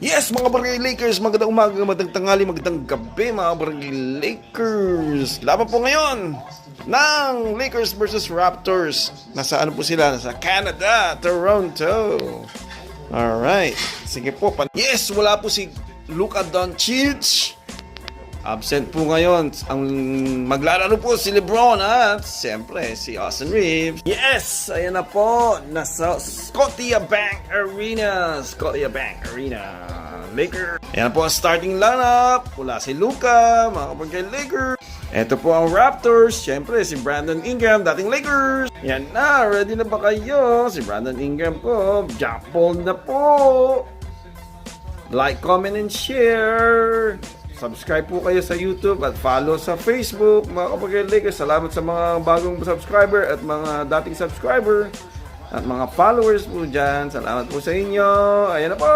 Yes, mga Barangay Lakers, magandang umaga, magandang tanghali, magandang gabi, mga Barangay Lakers. Laban po ngayon ng Lakers versus Raptors. Nasa ano po sila? Nasa Canada, Toronto. Alright, sige po. Yes, wala po si Luka Doncic. Absent po ngayon. Ang maglalaro po si LeBron at siyempre si Austin Reeves. Yes! Ayan na po. Nasa Scotiabank Arena. Lakers. Ayan po ang starting lineup. Wala si Luka, mga kapagkay Lakers. Ito po ang Raptors. Siyempre si Brandon Ingram, dating Lakers. Yan na. Ready na ba kayo? Si Brandon Ingram po. Jump ball na po. Like, comment, and share. Subscribe po kayo sa YouTube at follow sa Facebook. Mga kapagkay Lakers, salamat sa mga bagong subscriber at mga dating subscriber at mga followers po dyan. Salamat po sa inyo. Ayan na po!